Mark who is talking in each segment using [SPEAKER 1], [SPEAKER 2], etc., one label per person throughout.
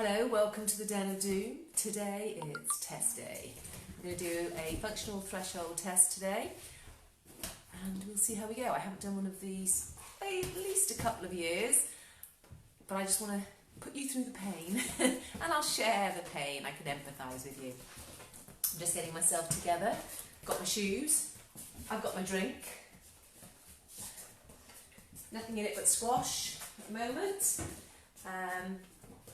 [SPEAKER 1] Hello, welcome to the Den of Doom. Today it's test day. I'm going to do a functional threshold test today and we'll see how we go. I haven't done one of these for at least a couple of years, but I just want to put you through the pain and I'll share the pain. I can empathise with you. I'm just getting myself together. Got my shoes. I've got my drink. Nothing in it but squash at the moment.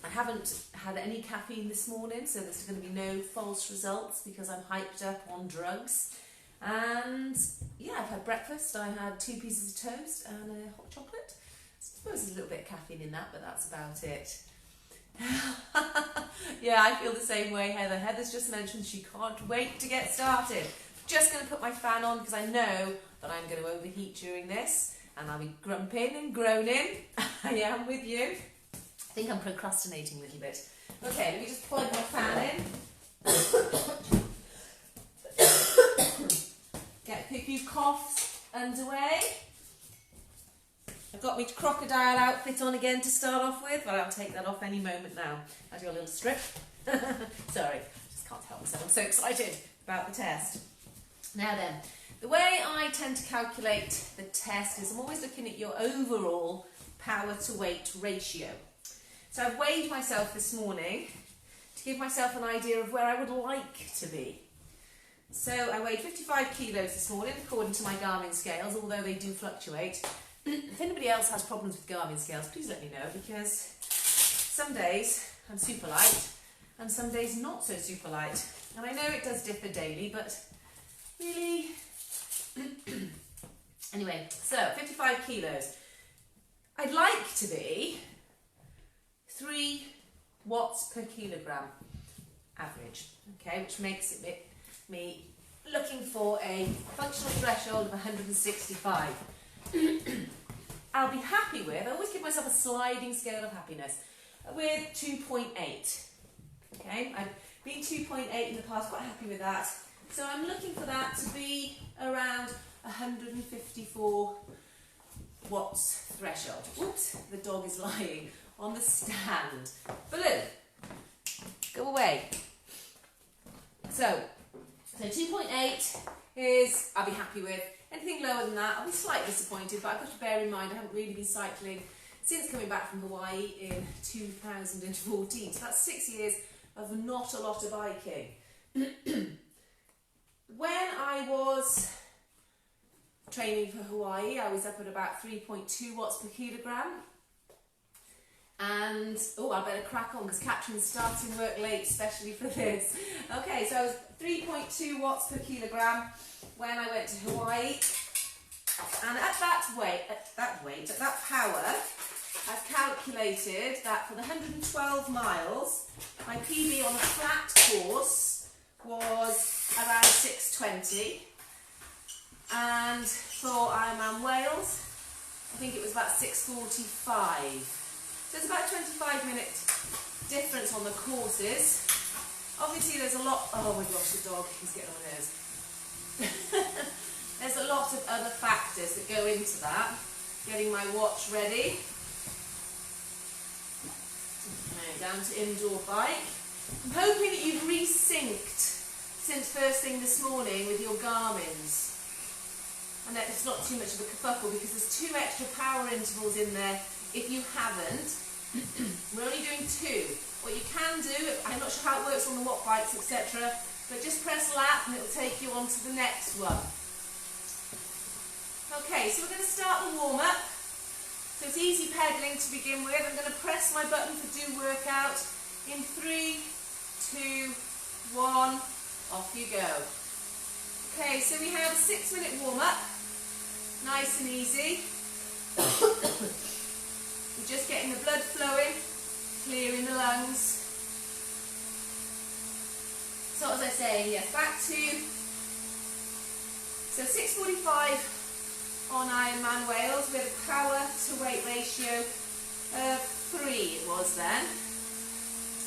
[SPEAKER 1] I haven't had any caffeine this morning, so there's going to be no false results because I'm hyped up on drugs. And yeah, I've had breakfast. I had 2 pieces of toast and a hot chocolate. I suppose there's a little bit of caffeine in that, but that's about it. Yeah, I feel the same way, Heather. Heather's just mentioned she can't wait to get started. Just going to put my fan on because I know that I'm going to overheat during this and I'll be grumping and groaning. I am with you. I think I'm procrastinating a little bit. Okay, let me just plug my fan in. Get a few coughs underway. I've got my crocodile outfit on again to start off with, but I'll take that off any moment now. I'll do a little strip. Sorry, just can't help myself. I'm so excited about the test. Now then, the way I tend to calculate the test is I'm always looking at your overall power to weight ratio. So I've weighed myself this morning to give myself an idea of where I would like to be. So I weighed 55 kilos this morning according to my Garmin scales, although they do fluctuate. If anybody else has problems with Garmin scales, please let me know, because some days I'm super light and some days not so super light. And I know it does differ daily, but really... Anyway, so 55 kilos. I'd like to be 3 watts per kilogram average, okay, which makes it me looking for a functional threshold of 165. I'll be happy with, I always give myself a sliding scale of happiness, with 2.8. Okay, I've been 2.8 in the past, quite happy with that. So I'm looking for that to be around 154 watts threshold. Oops, the dog is lying on the stand. Balloon, go away. So 2.8 is, I'll be happy with. Anything lower than that, I'll be slightly disappointed, but I've got to bear in mind I haven't really been cycling since coming back from Hawaii in 2014. So that's 6 years of not a lot of biking. When I was training for Hawaii, I was up at about 3.2 watts per kilogram. And, oh, I better crack on because Catherine's starting work late, especially for this. Okay, so I was 3.2 watts per kilogram when I went to Hawaii. And at that power, I've calculated that for the 112 miles, my PB on a flat course was around 6:20. And for Ironman Wales, I think it was about 6:45. So there's about a 25-minute difference on the courses. Obviously there's a lot, oh my gosh, the dog is getting on my nerves. There's a lot of other factors that go into that. Getting my watch ready. Now down to indoor bike. I'm hoping that you've resynced since first thing this morning with your Garmin's. And that it's not too much of a kerfuffle because there's 2 extra power intervals in there. If you haven't, we're only doing 2. What you can do, I'm not sure how it works on the watt bikes, etc., but just press lap and it will take you on to the next one. Okay, so we're going to start the warm-up. So it's easy pedaling to begin with. I'm going to press my button for do workout in 3, 2, 1, off you go. Okay, so we have a 6-minute warm-up, nice and easy. We're just getting the blood flowing, clearing the lungs. So as I was saying, yes, back to, so 6:45 on Ironman Wales with a power to weight ratio of 3 it was then.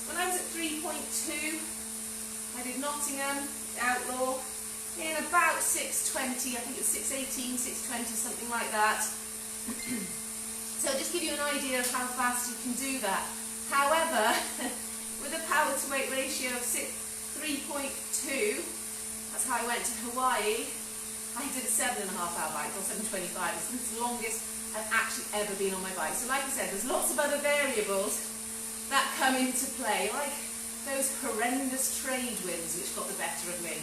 [SPEAKER 1] When I was at 3.2, I did Nottingham, Outlaw, in about 6:20, I think it was 6:18, 6:20, something like that. So just give you an idea of how fast you can do that. However, power to weight ratio of 3.2. That's how I went to Hawaii. I did a 7.5 hour bike, or 7:25. It's the longest I've actually ever been on my bike. So like I said, there's lots of other variables that come into play, like those horrendous trade winds which got the better of me.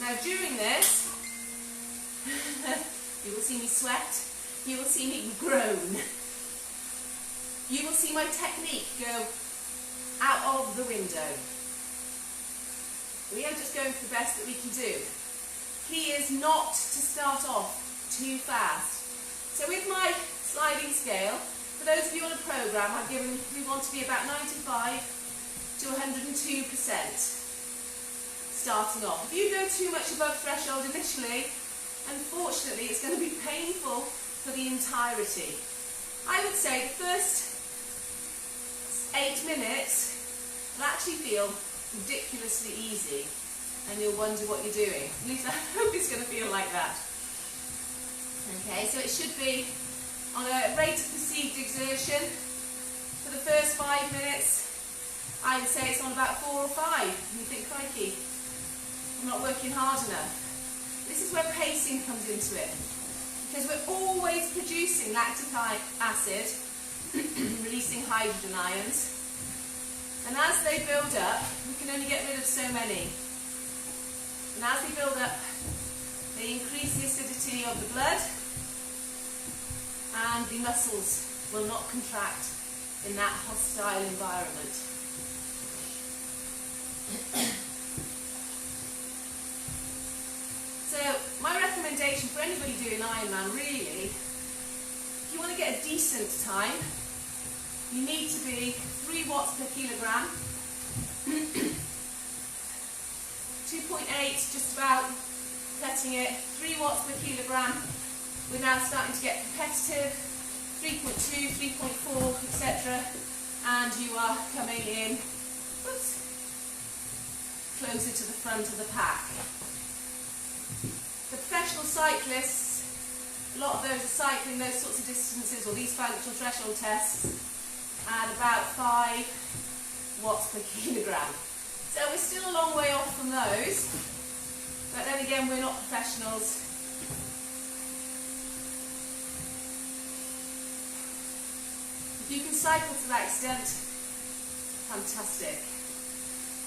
[SPEAKER 1] Now during this, you will see me sweat, you will see me groan, you will see my technique go out of the window. We are just going for the best that we can do. Key is not to start off too fast. So with my sliding scale, for those of you on a program, I've given, we want to be about 95 to 102% starting off. If you go too much above threshold initially, unfortunately it's going to be painful for the entirety. I would say the first 8 minutes will actually feel ridiculously easy, and you'll wonder what you're doing. At least I hope it's going to feel like that. Okay, so it should be on a rate of perceived exertion. For the first 5 minutes, I would say it's on about 4 or 5. And you think, crikey, I'm not working hard enough. This is where pacing comes into it, because we're always producing lactic acid, releasing hydrogen ions. And as they build up, we can only get rid of so many. And as they build up, they increase the acidity of the blood, and the muscles will not contract in that hostile environment. So, my recommendation for anybody doing Ironman, really, if you want to get a decent time, you need to be 3 watts per kilogram, 2.8, just about setting it, 3 watts per kilogram. We're now starting to get competitive, 3.2, 3.4, etc. And you are coming in, whoops, closer to the front of the pack. The professional cyclists, a lot of those are cycling those sorts of distances, or these functional threshold tests, at about 5 watts per kilogram. So we're still a long way off from those, but then again we're not professionals. If you can cycle to that extent, fantastic.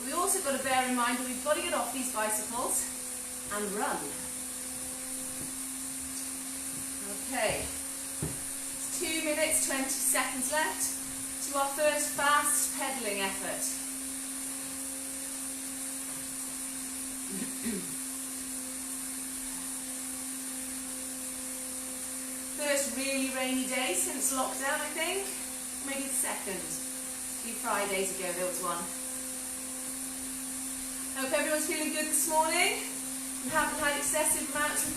[SPEAKER 1] But we also got to bear in mind that we've got to get off these bicycles and run. Okay, it's 2 minutes 20 seconds left to our first fast pedalling effort. First really rainy day since lockdown, I think. Maybe the second. A few Fridays ago there was one. Hope everyone's feeling good this morning. You haven't had excessive amounts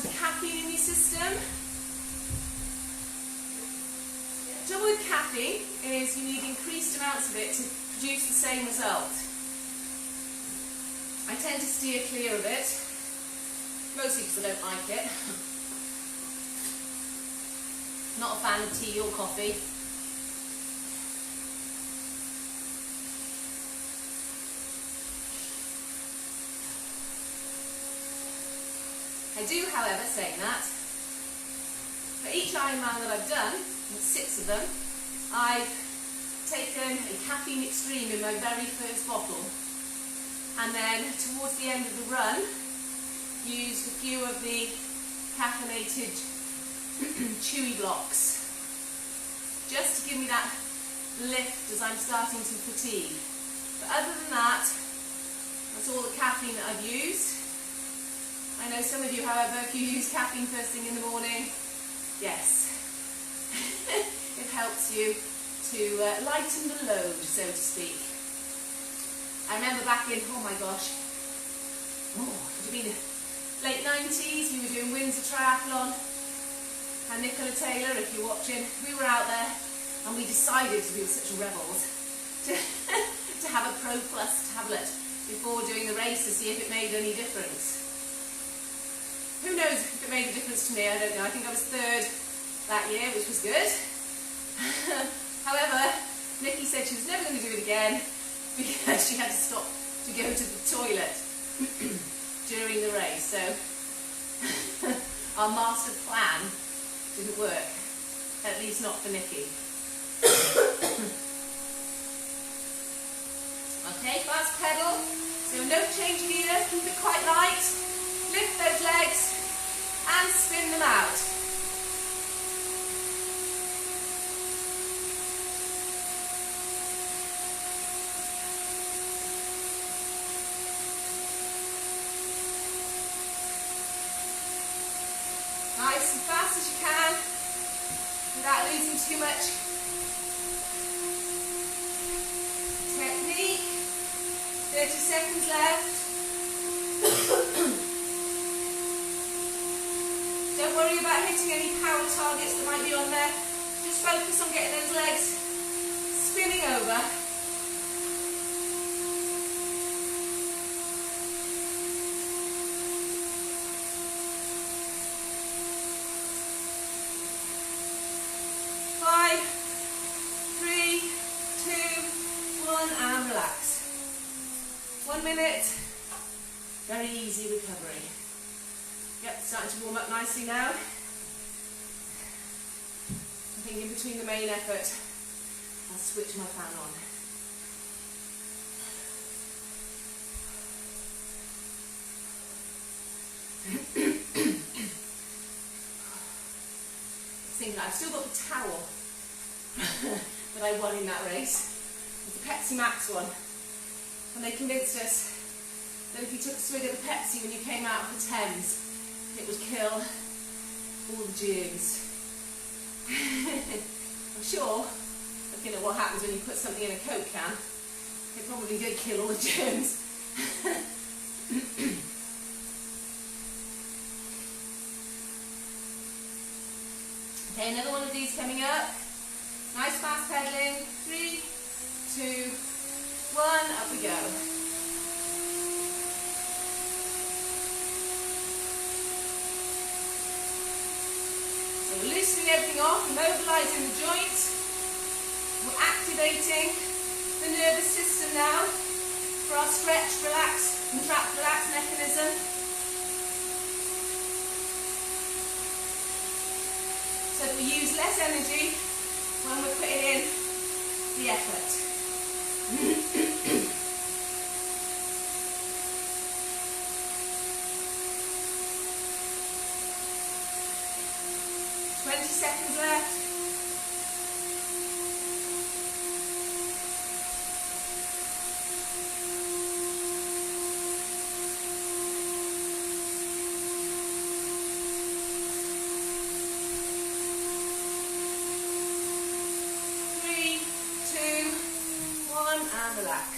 [SPEAKER 1] of caffeine in your system. The trouble with caffeine is you need increased amounts of it to produce the same result. I tend to steer clear of it, mostly because I don't like it. Not a fan of tea or coffee. I do, however, saying that, for each Ironman that I've done, 6 of them, I've taken a caffeine extreme in my very first bottle, and then towards the end of the run used a few of the caffeinated chewy blocks, just to give me that lift as I'm starting to fatigue. But other than that, that's all the caffeine that I've used. I know some of you, however, if you use caffeine first thing in the morning, yes, it helps you to lighten the load, so to speak. I remember back in, oh my gosh, it would have been late 90s, we were doing Windsor Triathlon, and Nicola Taylor, if you're watching, we were out there and we decided, because we were such rebels, to have a Pro Plus tablet before doing the race to see if it made any difference. Who knows if it made a difference to me, I don't know. I think I was 3rd that year, which was good. However, Nikki said she was never going to do it again because she had to stop to go to the toilet during the race. So our master plan didn't work, at least not for Nikki. Okay, fast pedal. So no change of gear, keep it quite light. Lift those legs and spin them out. Nice and fast as you can, without losing too much technique. 30 seconds left. Don't worry about hitting any power targets that might be on there. Just focus on getting those legs spinning over. And relax. 1 minute. Very easy recovery. Yep, starting to warm up nicely now. I think in between the main effort, I'll switch my fan on. Thinking I've still got the towel that I won in that race. It's the Pepsi Max one, and they convinced us that if you took a swig of the Pepsi when you came out of the Thames, it would kill all the germs. I'm sure, looking at what happens when you put something in a Coke can, it probably did kill all the germs. Okay, another one of these coming up. Nice fast pedaling. 3, 2, 1, up we go. So we're loosening everything off, mobilising the joint. We're activating the nervous system now for our stretch, relax, contract, relax mechanism. So that we use less energy when we're putting in the effort. 20 seconds left. And relax.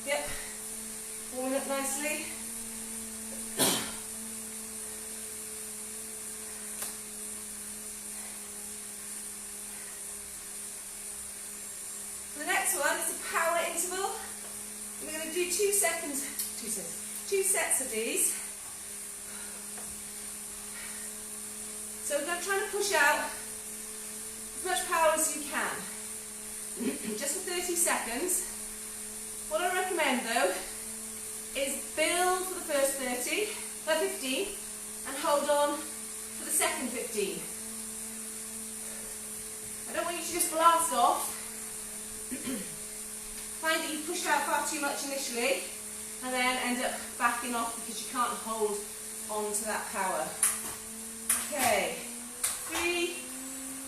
[SPEAKER 1] Yep, warming up nicely. The next one is a power interval. We're going to do 2 sets of these. So we're going to try to push out as much power as you can, just for 30 seconds. What I recommend though is build for the first 15 and hold on for the second 15. I don't want you to just blast off, find that you've pushed out far too much initially and then end up backing off because you can't hold on to that power. Okay, 3,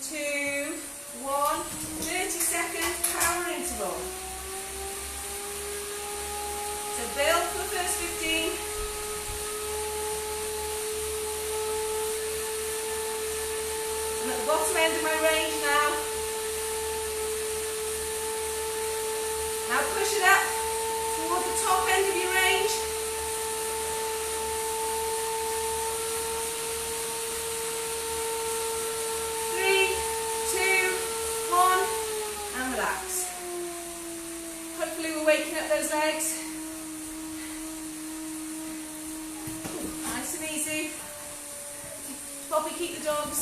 [SPEAKER 1] 2, 1, 30-second power interval. So build for the first 15. I'm at the bottom end of my range now. Now push it up toward the top end of your range. Hopefully we're waking up those legs. Nice and easy. Poppy, keep the dogs.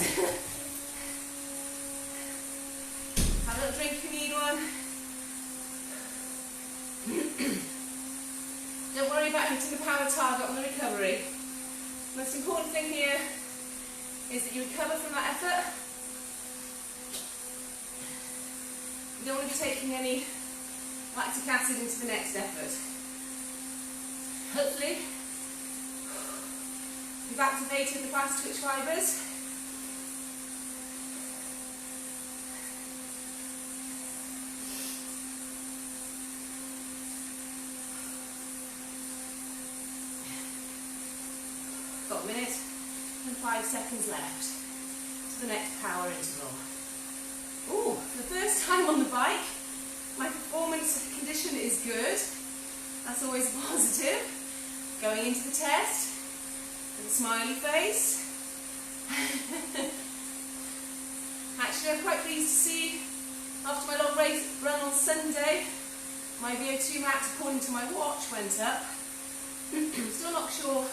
[SPEAKER 1] Have a little drink if you need one. Don't worry about hitting the power target on the recovery. The most important thing here is that you recover from that effort. You don't want to be taking any lactic acid into the next effort. Hopefully, you've activated the fast twitch fibres. Got a minute and 5 seconds left to the next power interval. Ooh, for the first time on the bike, my performance condition is good. That's always a positive. Going into the test with a smiley face. Actually, I'm quite pleased to see, after my long race run on Sunday, my VO2 max according to my watch went up. Still not sure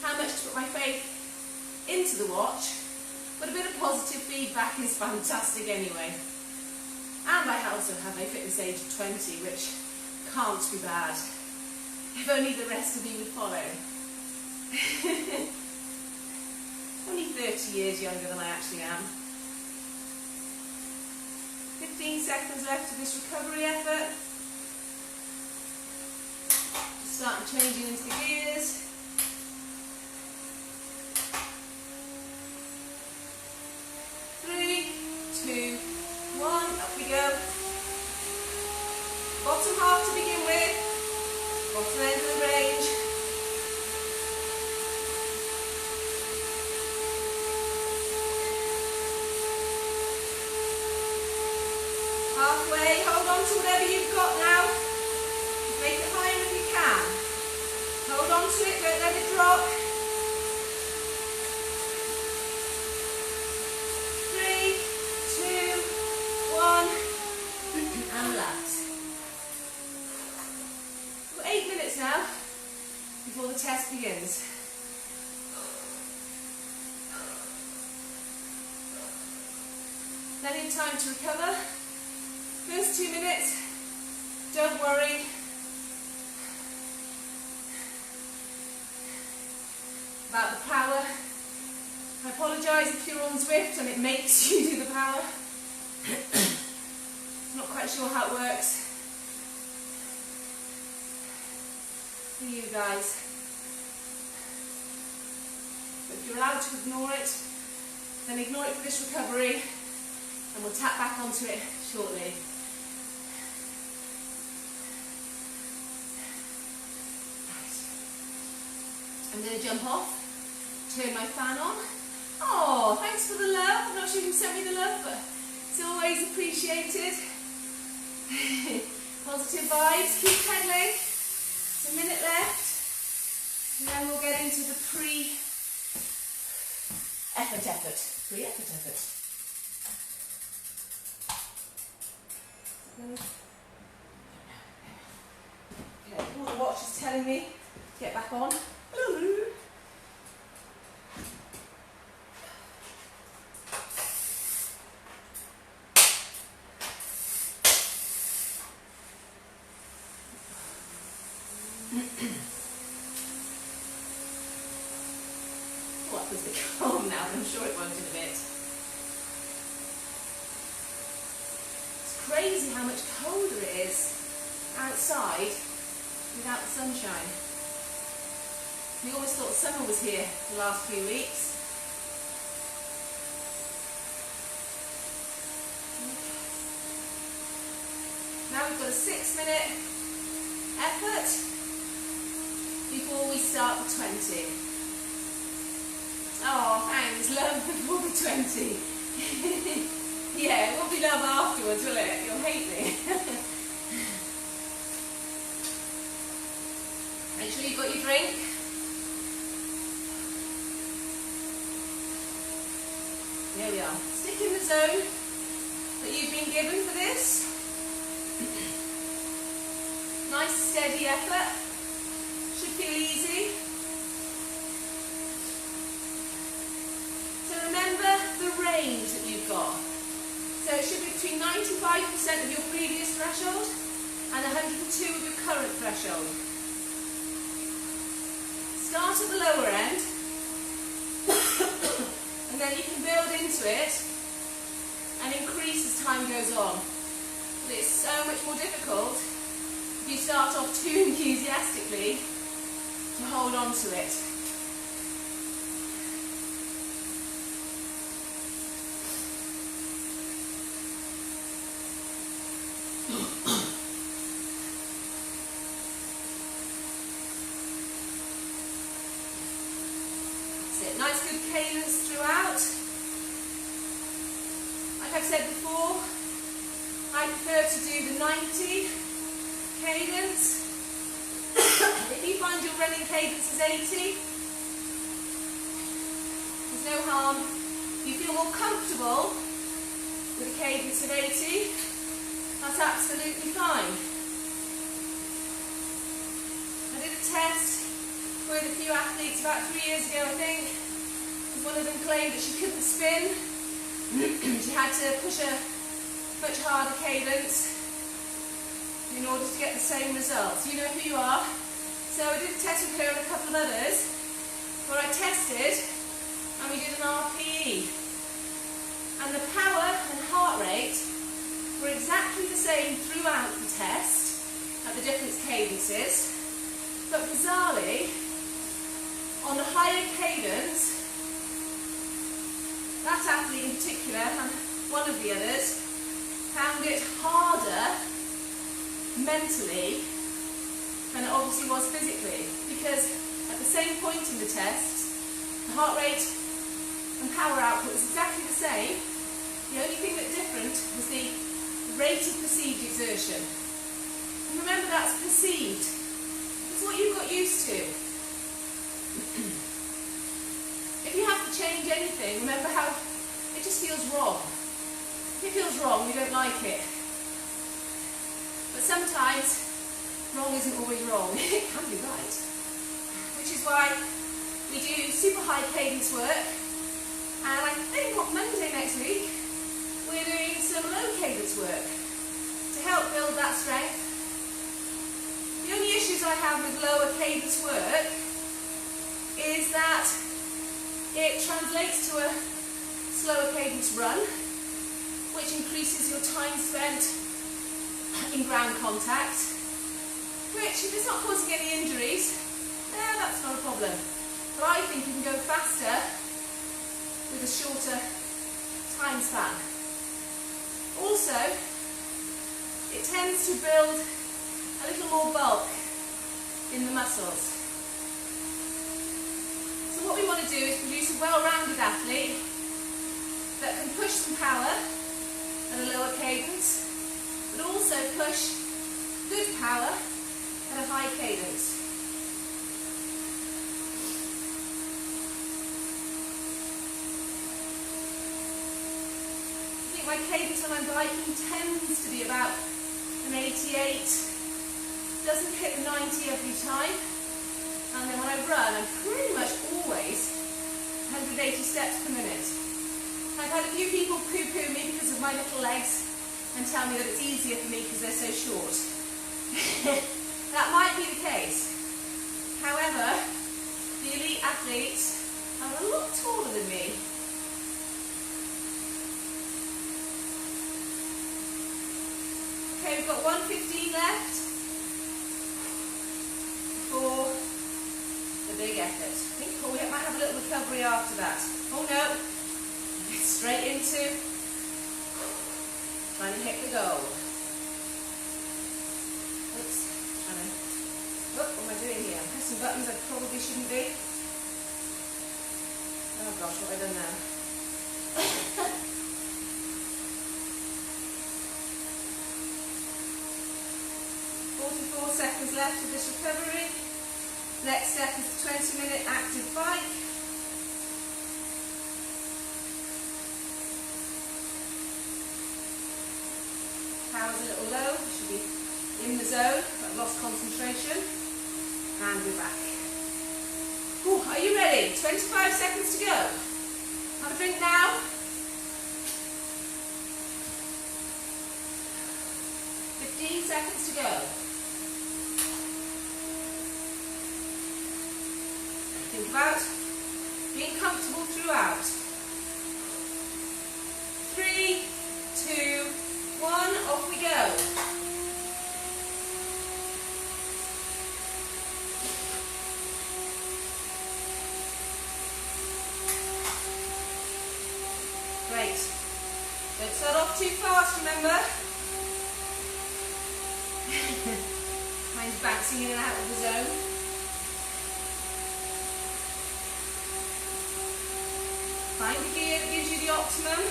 [SPEAKER 1] how much to put my faith into the watch, but a bit of positive feedback is fantastic anyway. And I also have a fitness age of 20, which can't be bad, if only the rest of you would follow. Only 30 years younger than I actually am. 15 seconds left of this recovery effort. Just starting changing into the gears. 3, 2, 1, up we go. Bottom half to begin with, bottom end of the range. Halfway, hold on to whatever you've got now. Make it higher if you can. Hold on to it, don't let it drop. 3, 2, 1, and relax. We've got 8 minutes now before the test begins. Plenty of time to recover. First 2 minutes, don't worry. About the power. I apologise if you're on Zwift and it makes you do the power. Not quite sure how it works for you guys. But if you're allowed to ignore it, then ignore it for this recovery and we'll tap back onto it shortly. I'm going to jump off, turn my fan on. Oh, thanks for the love. I'm not sure who sent me the love, but it's always appreciated. Positive vibes, keep pedaling. It's a minute left, and then we'll get into the pre-effort. Okay, all the watch is telling me to get back on. Well, it's a bit calm now, but I'm sure it won't in a bit. It's crazy how much colder it is outside without the sunshine. We always thought summer was here the last few weeks. Now we've got a 6-minute effort before we start the 20. Oh, thanks, love before the 20. Yeah, it will be love afterwards, will it? You'll hate me. Make sure you've got your drink. Here we are. Stick in the zone that you've been given for this. Nice steady effort. Should feel easy. range that you've got. So it should be between 95% of your previous threshold and 102 of your current threshold. Start at the lower end and then you can build into it and increase as time goes on. But it's so much more difficult if you start off too enthusiastically to hold on to it. Nice good cadence throughout. Like I've said before, I prefer to do the 90 cadence. If you find your running cadence is 80, there's no harm. If you feel more comfortable with a cadence of 80, that's absolutely fine. I did a test with a few athletes about 3 years ago, I think. One of them claimed that she couldn't spin. She had to push a much harder cadence in order to get the same results. You know who you are. So I did a test with her and a couple of others where I tested and we did an RPE. And the power and heart rate were exactly the same throughout the test at the different cadences. But bizarrely, on the higher cadence, that athlete in particular, and one of the others, found it harder mentally than it obviously was physically, because at the same point in the test, the heart rate and power output was exactly the same. The only thing that different was the rate of perceived exertion. And remember, that's perceived. It's what you've got used to. If you have to change anything, remember how it just feels wrong. If it feels wrong, you don't like it. But sometimes, wrong isn't always wrong. It can be right. Which is why we do super high cadence work. And I think on Monday next week, we're doing some low cadence work to help build that strength. The only issues I have with lower cadence work is that it translates to a slower cadence run, which increases your time spent in ground contact, which, if it's not causing any injuries, that's not a problem. But I think you can go faster with a shorter time span. Also, it tends to build a little more bulk in the muscles. So what we want to do is produce a well-rounded athlete that can push some power at a lower cadence, but also push good power at a high cadence. I think my cadence when I'm biking tends to be about an 88, doesn't hit the 90 every time. And then when I run, I'm pretty much always 180 steps per minute. I've had a few people poo-poo me because of my little legs and tell me that it's easier for me because they're so short. That might be the case. However, the elite athletes are a lot taller than me. Okay, we've got 1:15 left for the big effort. I think we might have a little recovery after that. Oh no, it's straight into trying to hit the goal. Oops, what am I doing here? I'm pressing buttons I probably shouldn't be. Oh gosh, what have I done now? 44 seconds left of this recovery. Next step is the 20-minute active bike. Power's a little low, should be in the zone. I've lost concentration. And we're back. Ooh, are you ready? 25 seconds to go. Have a drink now. seconds to go. Think about being comfortable throughout. 3, 2, 1, off we go. Great. Don't start off too fast, remember? Mind's bouncing in and out of the zone. Find the gear that gives you the optimum.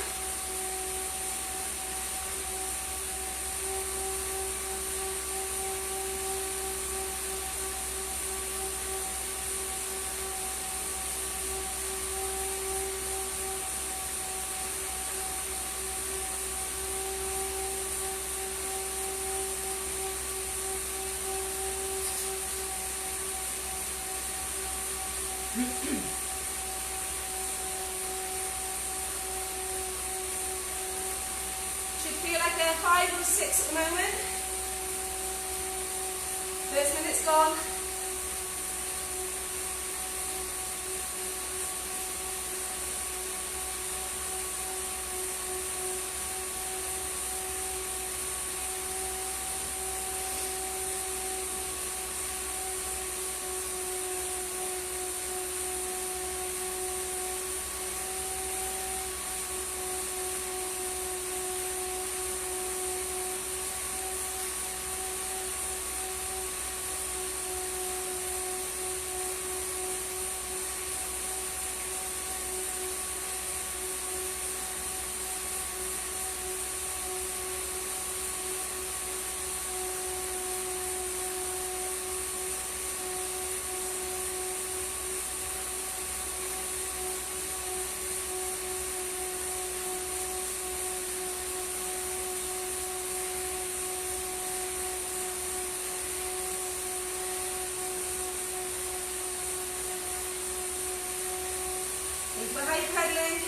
[SPEAKER 1] Should feel like they're 5 or 6 at the moment. First minute's gone. Think about how you're pedaling.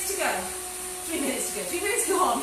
[SPEAKER 1] To go. 3 minutes to go. 3 minutes gone.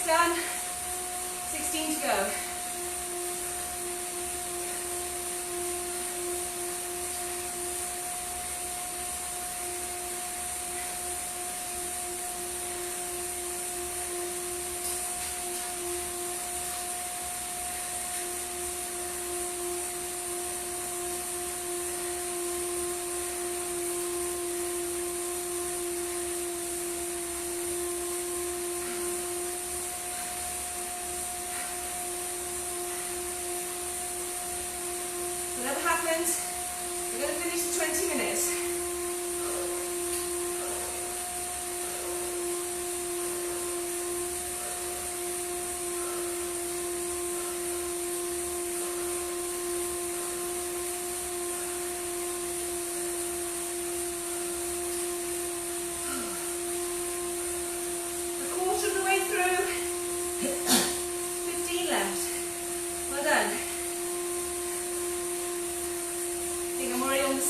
[SPEAKER 1] Done. 16 to go. Whatever happens, we're going to finish the 20 minutes.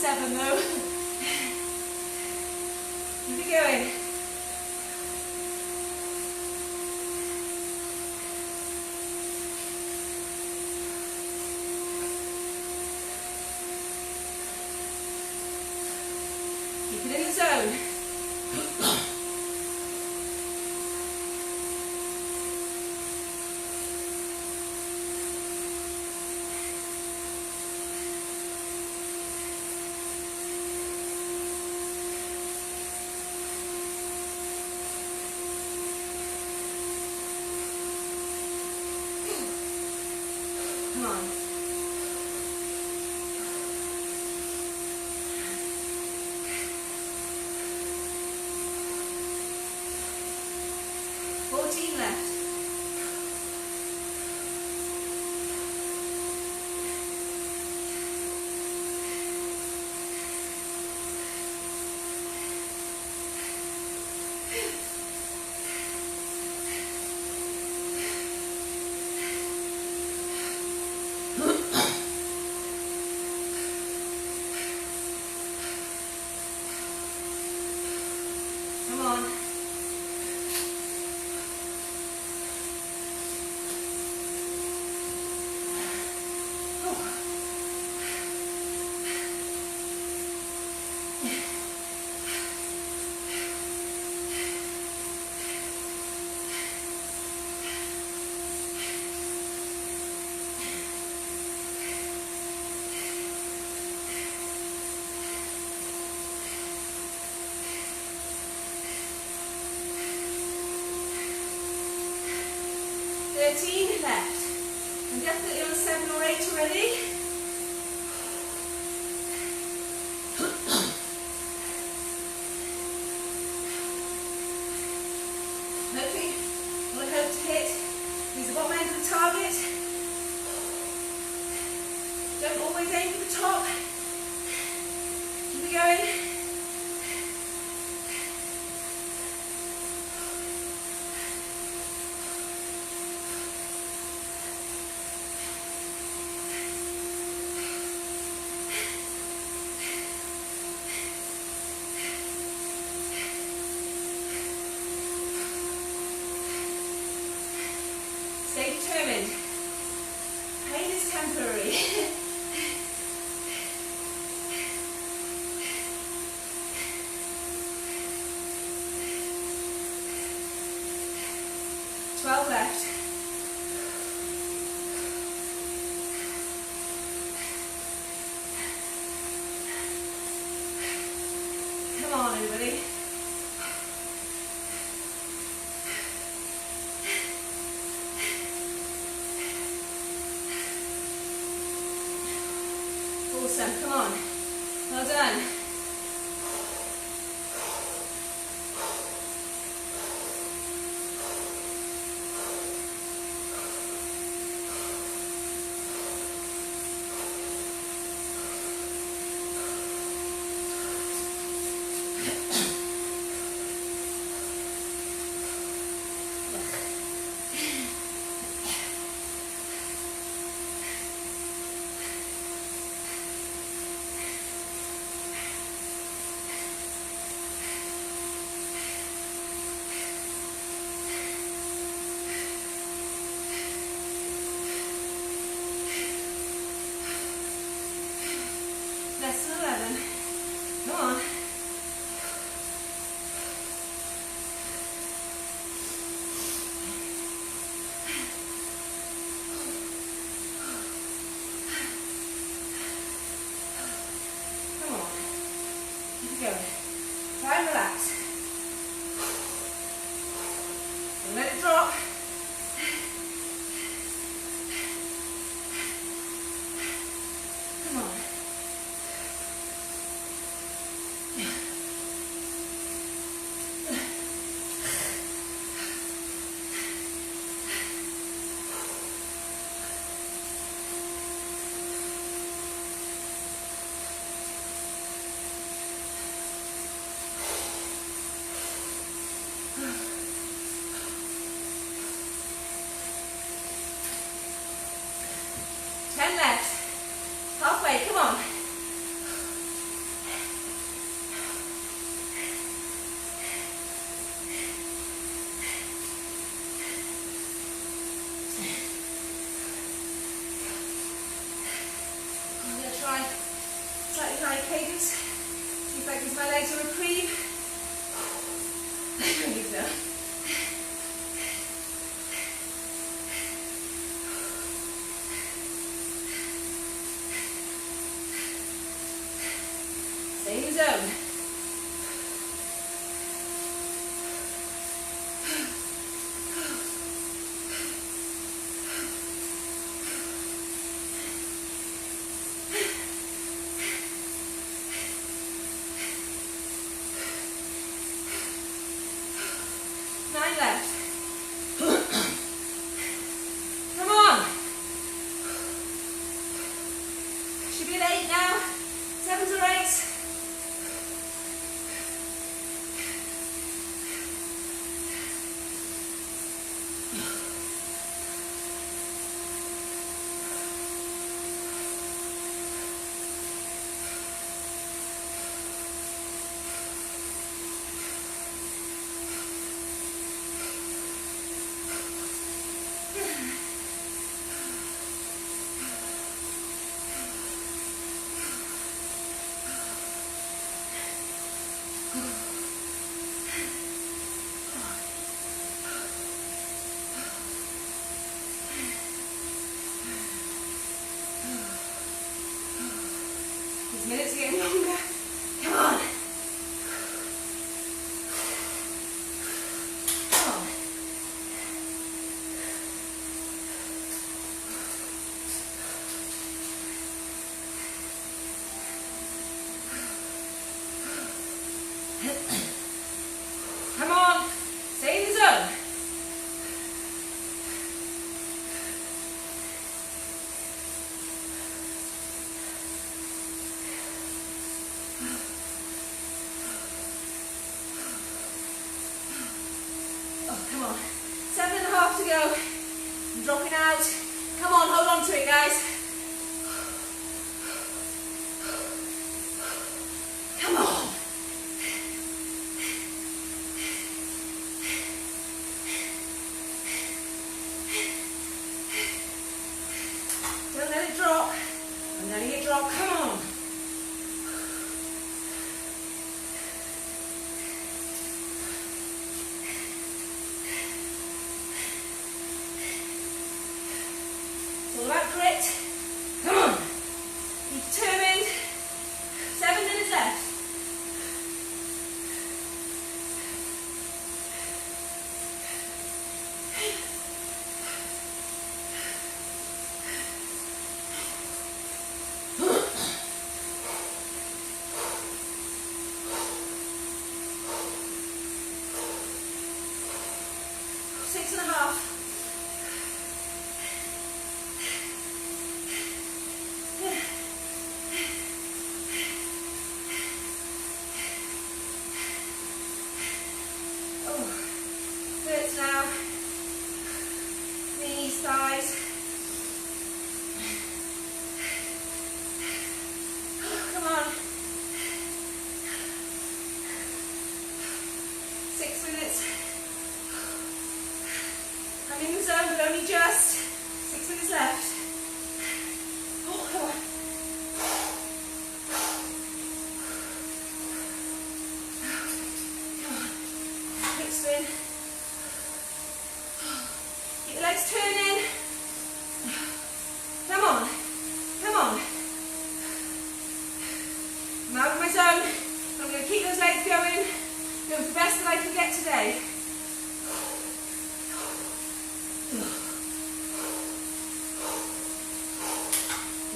[SPEAKER 1] 7 though. Keep it going. Keep it in the zone. Come on. Left. Come on. Left. I'm definitely on 7 or 8 already. Hoping what I hope to hit is the bottom end of the target. Don't always aim for the top. Keep it going. Stay determined. Pain is temporary. 12 left. Come on, everybody. Awesome, come on. Well done. Less than 11. Come on. Come on. Keep it going. Try and relax. Don't let it drop. Come on. the zone. These minutes are getting longer. Come on. Come on. Come on. Stay in the zone. Come on, 7.5 to go. I'm dropping out. Come on, hold on to it, guys. Come on. Don't let it drop. I'm letting it drop. Come on. All about grit. Come on. Be determined. 7 minutes left. Six and a half. Now, knees, thighs. Come on. 6 minutes. I'm in the zone, but only just. 6 minutes left. Oh, come on. Come on. Quick spin. Keep the legs turning. Come on. Come on. I'm out of my zone. I'm going to keep those legs going. Doing the best that I can get today.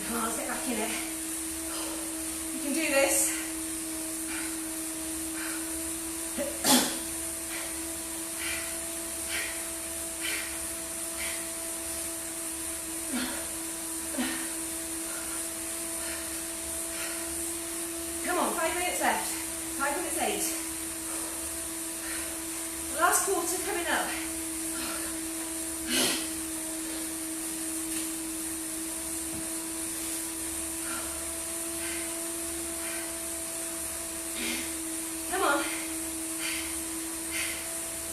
[SPEAKER 1] Come on, let's get back in it. You can do this. Come on, 5 minutes left. 5 minutes 8. The last quarter coming up. Come on.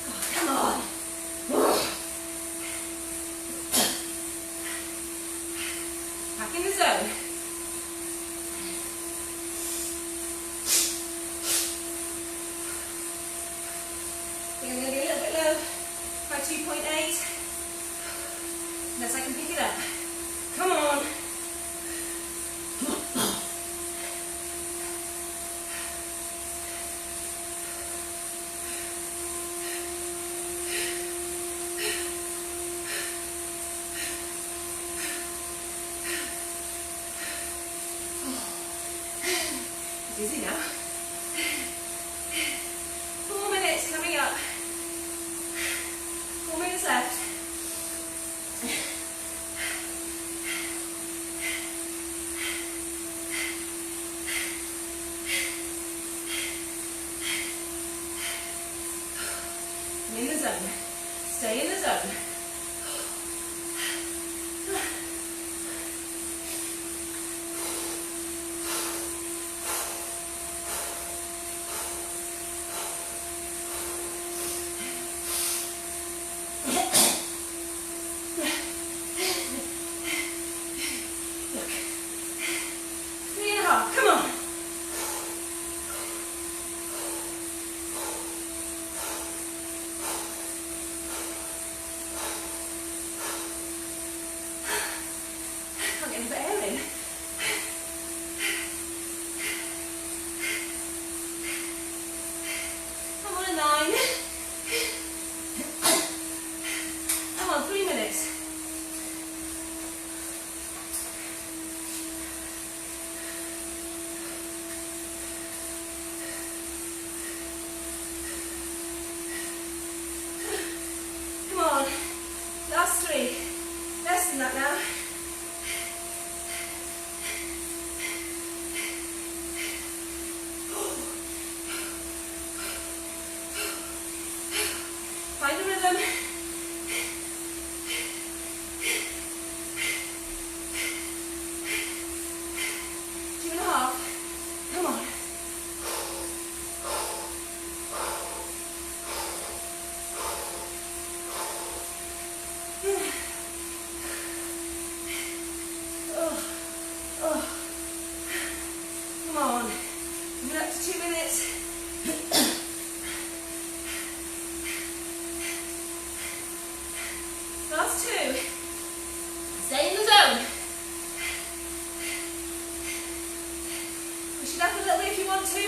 [SPEAKER 1] Oh, come on. Back in the zone. I think I'm going to be a little bit low by 2.8 unless I can pick it up. Come on. Dizzy now. 4 minutes coming up. 4 minutes left. In the zone. Stay in the zone. Last 3. Less than that now. Find a rhythm. 2.5. Come on. Come on. Coming up to 2 minutes. Last 2. Stay in the zone. Push it up a little bit if you want to.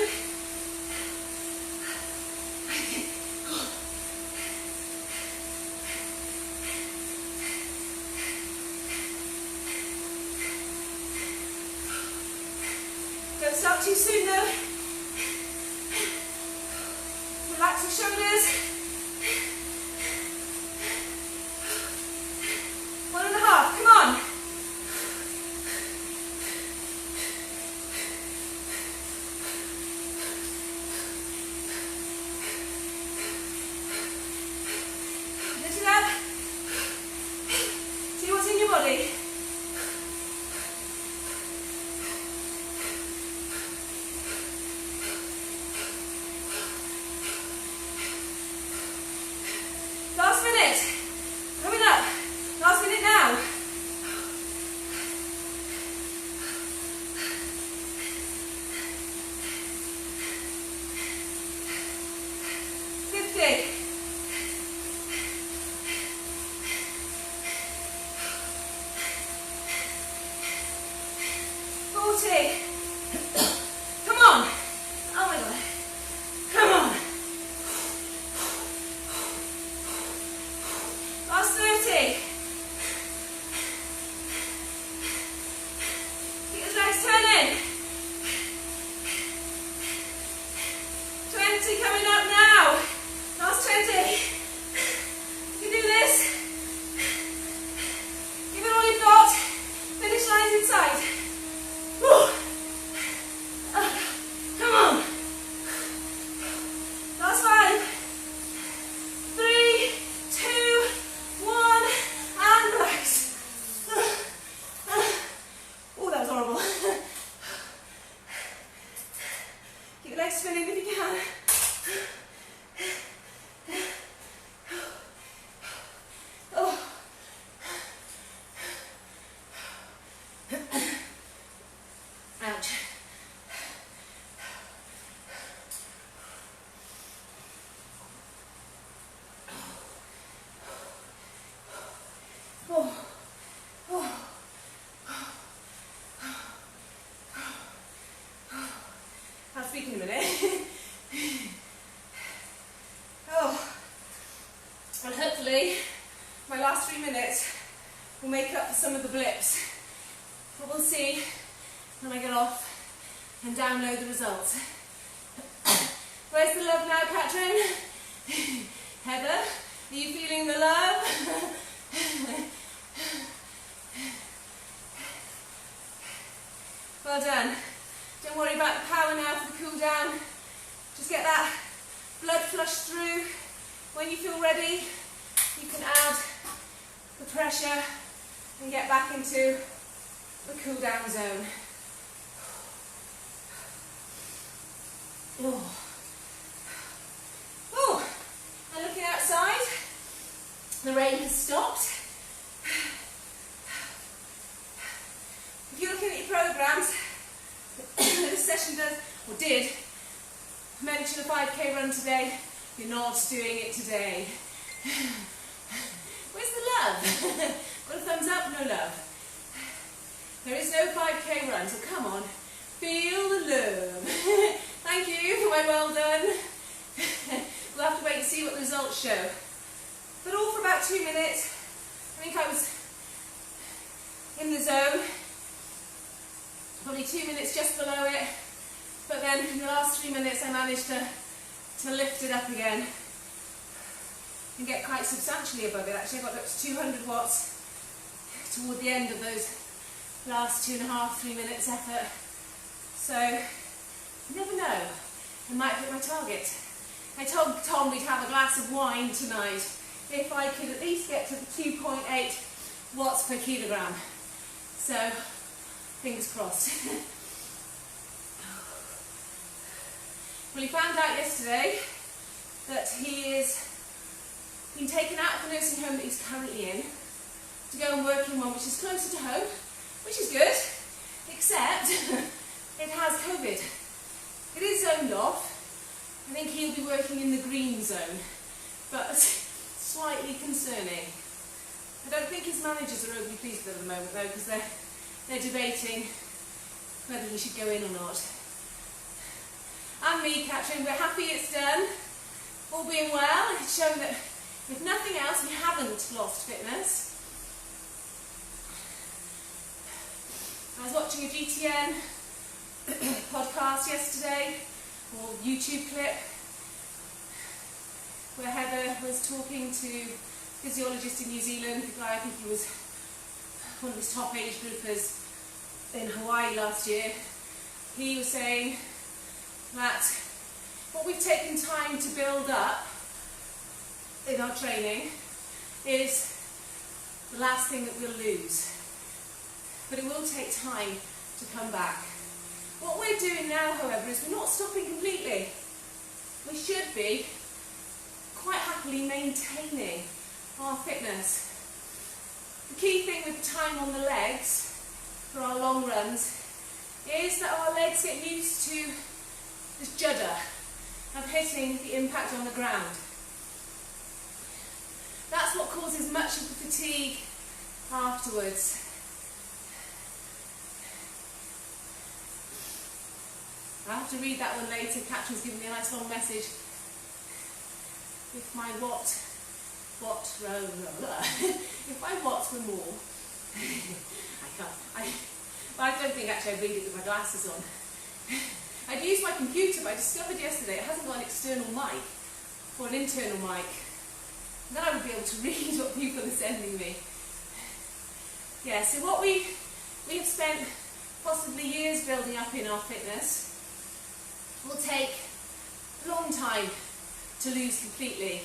[SPEAKER 1] Don't start too soon though. Relax your shoulders. 1.5, come on. Lift it up. See what's in your body. Last minute. Coming up. Last minute now. Come on. Oh my God. Come on. Last 30. Keep those legs turning. 20 coming up now. Last 20. You can do this. Give it all you've got. Finish lines in sight. Woo. Come on. Last 5. 3, 2, 1, and relax. Oh, that was horrible. Keep your legs spinning if you can. Oh. Ouch. Oh. Oh. I'll speak in a minute. Oh. And hopefully my last 3 minutes will make up for some of the blips. But we'll see when I get off and download the results. Where's the love now, Katrin? Heather, are you feeling the love? Well done. Don't worry about the power now for the cool down. Just get that blood flush through. When you feel ready, you can add the pressure and get back into the cool down zone. Oh. Oh. And looking outside, the rain has stopped. If you're looking at your programmes, this session does, or did, mention a 5k run today. You're not doing it today. Where's the love? Got a thumbs up? No love. There is no 5k run, so come on. Feel the love. Thank you for my well done. We'll have to wait and see what the results show. But all for about 2 minutes. I think I was in the zone. Probably 2 minutes just below it. But then in the last 3 minutes I managed to lift it up again and get quite substantially above it. Actually I got up to 200 watts toward the end of those last 2.5–3 minutes effort. So you never know, I might hit my target. I told Tom we'd have a glass of wine tonight if I could at least get to the 2.8 watts per kilogram. So fingers crossed. Well, he found out yesterday that he is been taken out of the nursing home that he's currently in to go and work in one which is closer to home, which is good, except it has COVID. It is zoned off. I think he'll be working in the green zone, but slightly concerning. I don't think his managers are overly pleased with it at the moment though, because they're debating whether he should go in or not. And me, Katrin, we're happy it's done. All being well, it's shown that if nothing else, we haven't lost fitness. I was watching a GTN podcast yesterday, or YouTube clip, where Heather was talking to a physiologist in New Zealand, the guy, I think he was one of his top age groupers in Hawaii last year. He was saying that what we've taken time to build up in our training is the last thing that we'll lose. But it will take time to come back. What we're doing now, however, is we're not stopping completely. We should be quite happily maintaining our fitness. The key thing with the time on the legs for our long runs is that our legs get used to this judder of hitting the impact on the ground. That's what causes much of the fatigue afterwards. I'll have to read that one later. Katrin's given me a nice long message. If my watts were more, I don't think actually I'd read it with my glasses on. I'd used my computer, but I discovered yesterday it hasn't got an external mic or an internal mic. And then I would be able to read what people are sending me. Yeah, so what we have spent possibly years building up in our fitness will take a long time to lose completely.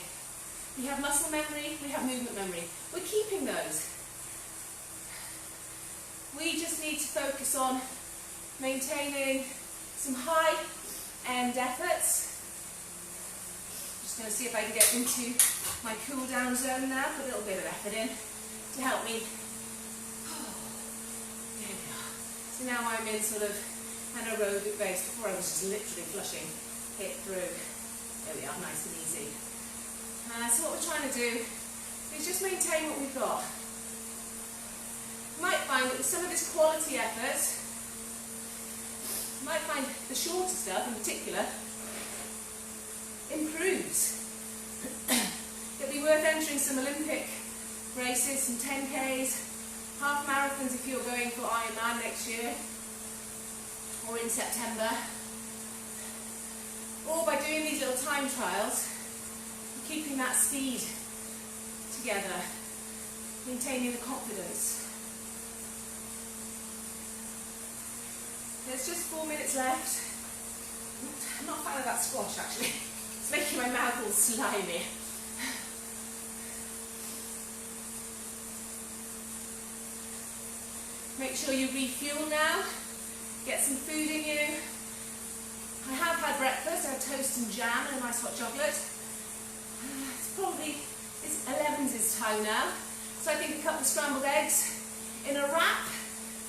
[SPEAKER 1] We have muscle memory, we have movement memory. We're keeping those. We just need to focus on maintaining some high-end efforts. Just going to see if I can get into my cool down zone now, put a little bit of effort in to help me. There we are. So now I'm in sort of an aerobic base. Before I was just literally flushing it through. There we are, nice and easy. So what we're trying to do is just maintain what we've got. You might find that with some of this quality effort, you might find the shorter stuff in particular improves. It'll be worth entering some Olympic races, some 10Ks, half marathons if you're going for Ironman next year, or in September, or by doing these little time trials, keeping that speed together, maintaining the confidence. There's just 4 minutes left. I'm not a fan of that squash actually. It's making my mouth all slimy. Make sure you refuel now. Get some food in you. I have had breakfast. I had toast and jam and a nice hot chocolate. It's 11's time now. So I think a couple of scrambled eggs in a wrap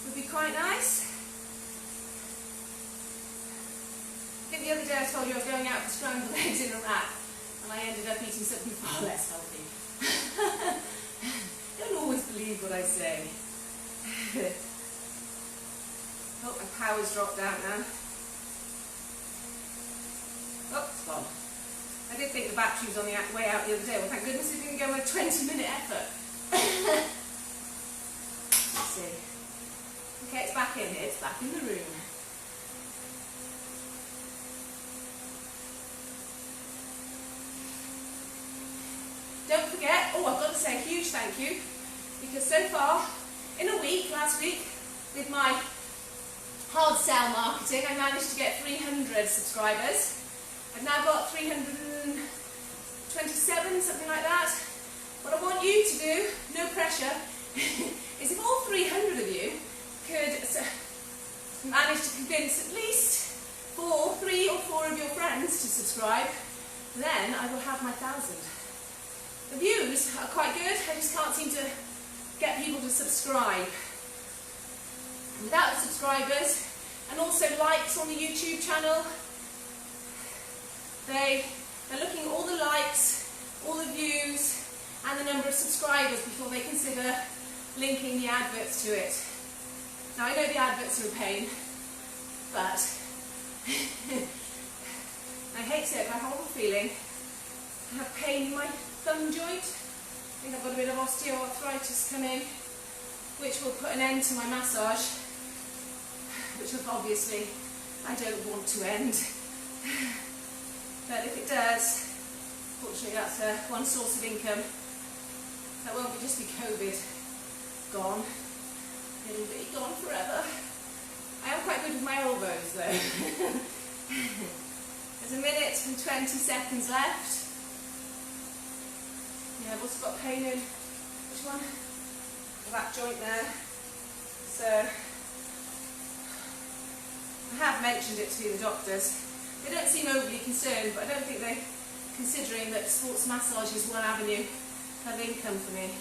[SPEAKER 1] would be quite nice. I think the other day I told you I was going out for scrambled eggs in a wrap and I ended up eating something far less healthy. Don't always believe what I say. Oh, my power's dropped out now. Oh, it's gone. I did think the battery was on the way out the other day. Well, thank goodness it didn't go with a 20-minute effort. Let's see. Okay, it's back in here. It's back in the room. Don't forget, oh, I've got to say a huge thank you, because so far, in a week, last week, with my hard sell marketing, I managed to get 300 subscribers. I've now got 327, something like that. What I want you to do, no pressure, is if all 300 of you could manage to convince at least 3 or 4 of your friends to subscribe, then I will have my 1,000. The views are quite good, I just can't seem to get people to subscribe. Without the subscribers, and also likes on the YouTube channel, they're looking at all the likes, all the views, and the number of subscribers before they consider linking the adverts to it. Now I know the adverts are a pain, but I hate to say it, but I have a horrible feeling I have pain in my thumb joint. I think I've got a bit of osteoarthritis coming, which will put an end to my massage, which obviously I don't want to end. But if it does, fortunately that's one source of income. That won't just be COVID gone. It'll be gone forever. I am quite good with my elbows though. There's 1 minute and 20 seconds left. Yeah, I've also got pain in, which one? That joint there. So, I have mentioned it to the doctors. They don't seem overly concerned, but I don't think they're considering that sports massage is one avenue of income for me.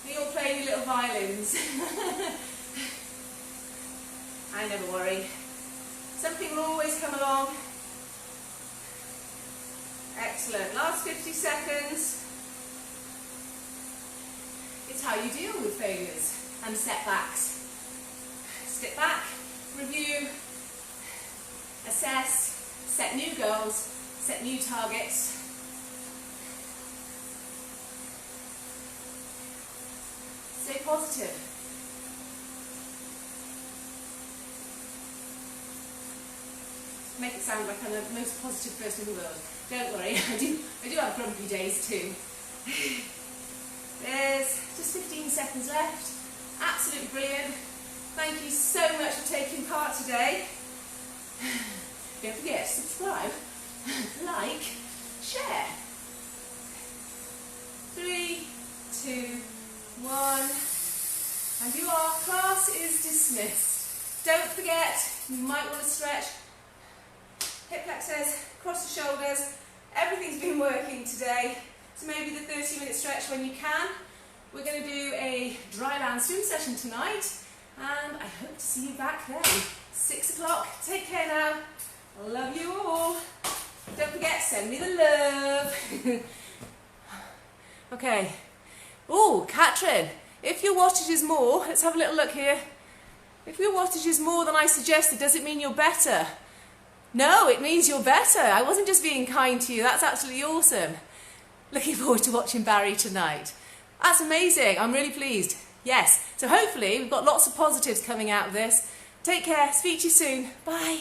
[SPEAKER 1] Are you all playing your little violins? I never worry. Something will always come along. Excellent. Last 50 seconds. It's how you deal with failures and setbacks. Step back, review, assess, set new goals, set new targets. Stay positive. Make it sound like I'm the most positive person in the world. Don't worry, I do have grumpy days too. There's just 15 seconds left. Absolutely brilliant. Thank you so much for taking part today. Don't forget to subscribe, like, share. 3, 2, 1. And class is dismissed. Don't forget, you might want to stretch. Hip flexors, cross the shoulders. Everything's been working today. So maybe the 30-minute stretch when you can. We're going to do a dry land swim session tonight, and I hope to see you back then. 6 o'clock. Take care now. I love you all. Don't forget, send me the love. Okay. Oh, Katrin, if your wattage is more, let's have a little look here. If your wattage is more than I suggested, does it mean you're better? No, it means you're better. I wasn't just being kind to you. That's absolutely awesome. Looking forward to watching Barry tonight. That's amazing. I'm really pleased. Yes. So hopefully we've got lots of positives coming out of this. Take care. Speak to you soon. Bye.